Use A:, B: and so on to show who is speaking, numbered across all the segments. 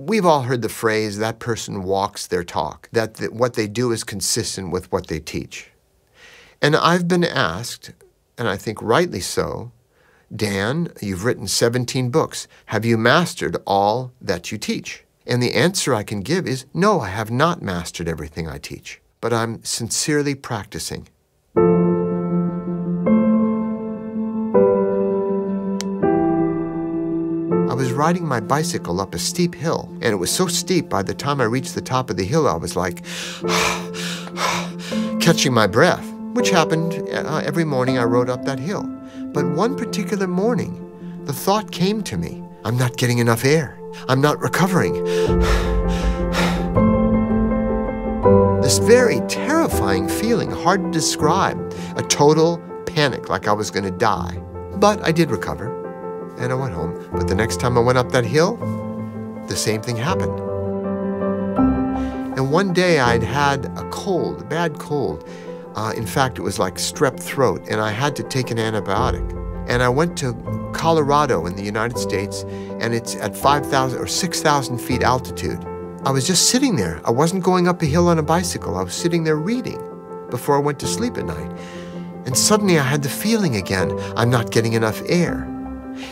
A: We've all heard the phrase, that person walks their talk, that what they do is consistent with what they teach. And I've been asked, and I think rightly so, Dan, you've written 17 books. Have you mastered all that you teach? And the answer I can give is, no, I have not mastered everything I teach, but I'm sincerely practicing. I was riding my bicycle up a steep hill, and it was so steep by the time I reached the top of the hill, I was like, catching my breath, which happened every morning I rode up that hill. But one particular morning, the thought came to me, I'm not getting enough air. I'm not recovering. This very terrifying feeling, hard to describe, a total panic, like I was going to die. But I did recover, and I went home. But the next time I went up that hill, the same thing happened. And one day I'd had a cold, a bad cold. In fact, it was like strep throat, and I had to take an antibiotic. And I went to Colorado in the United States, and it's at 5,000 or 6,000 feet altitude. I was just sitting there. I wasn't going up a hill on a bicycle. I was sitting there reading before I went to sleep at night. And suddenly I had the feeling again, I'm not getting enough air.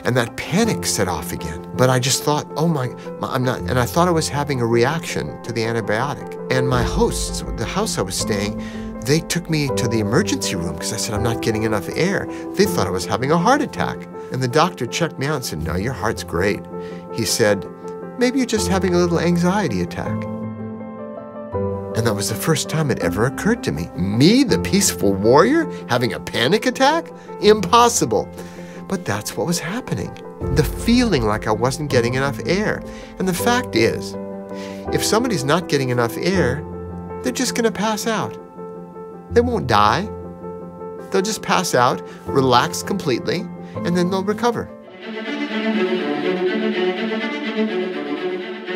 A: And that panic set off again. But I just thought, oh my, I'm not, and I thought I was having a reaction to the antibiotic. And my hosts, the house I was staying, they took me to the emergency room because I said, I'm not getting enough air. They thought I was having a heart attack. And the doctor checked me out and said, no, your heart's great. He said, maybe you're just having a little anxiety attack. And that was the first time it ever occurred to me. Me, the peaceful warrior, having a panic attack? Impossible. But that's what was happening. The feeling like I wasn't getting enough air. And the fact is, if somebody's not getting enough air, they're just going to pass out. They won't die. They'll just pass out, relax completely, and then they'll recover.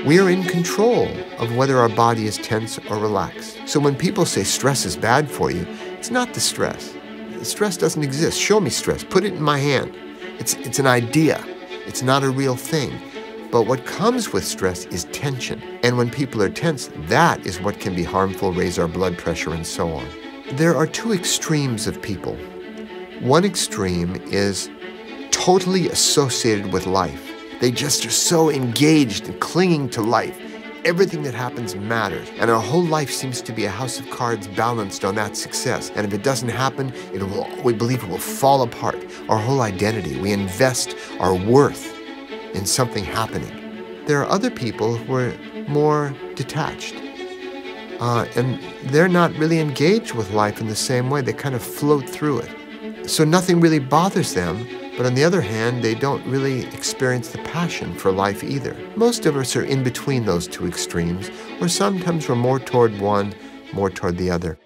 A: We are in control of whether our body is tense or relaxed. So when people say stress is bad for you, it's not the stress. The stress doesn't exist. Show me stress. Put it in my hand. It's an idea. It's not a real thing. But what comes with stress is tension. And when people are tense, that is what can be harmful, raise our blood pressure, and so on. There are two extremes of people. One extreme is totally associated with life. They just are so engaged and clinging to life. Everything that happens matters, and our whole life seems to be a house of cards balanced on that success. And if it doesn't happen, we believe it will fall apart. Our whole identity, we invest our worth in something happening. There are other people who are more detached, and they're not really engaged with life in the same way. They kind of float through it. So nothing really bothers them. But on the other hand, they don't really experience the passion for life either. Most of us are in between those two extremes, or sometimes we're more toward one, more toward the other.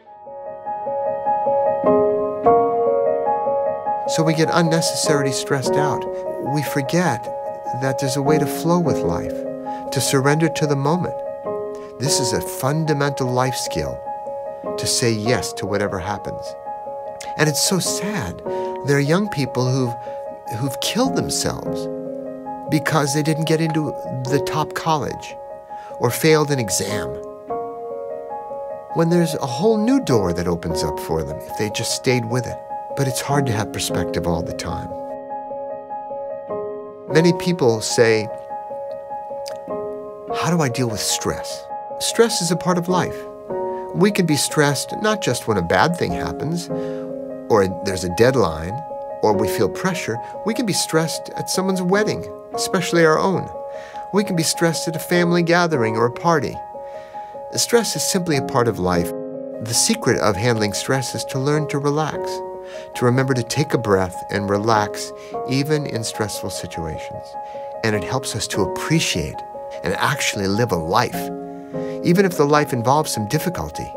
A: So we get unnecessarily stressed out. We forget that there's a way to flow with life, to surrender to the moment. This is a fundamental life skill, to say yes to whatever happens. And it's so sad. There are young people who've killed themselves because they didn't get into the top college or failed an exam, when there's a whole new door that opens up for them if they just stayed with it. But it's hard to have perspective all the time. Many people say, how do I deal with stress? Stress is a part of life. We can be stressed not just when a bad thing happens, or there's a deadline, or we feel pressure. We can be stressed at someone's wedding, especially our own. We can be stressed at a family gathering or a party. Stress is simply a part of life. The secret of handling stress is to learn to relax, to remember to take a breath and relax even in stressful situations. And it helps us to appreciate and actually live a life. Even if the life involves some difficulty,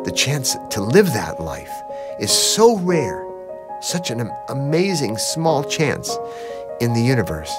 A: the chance to live that life is so rare, such an amazing small chance in the universe.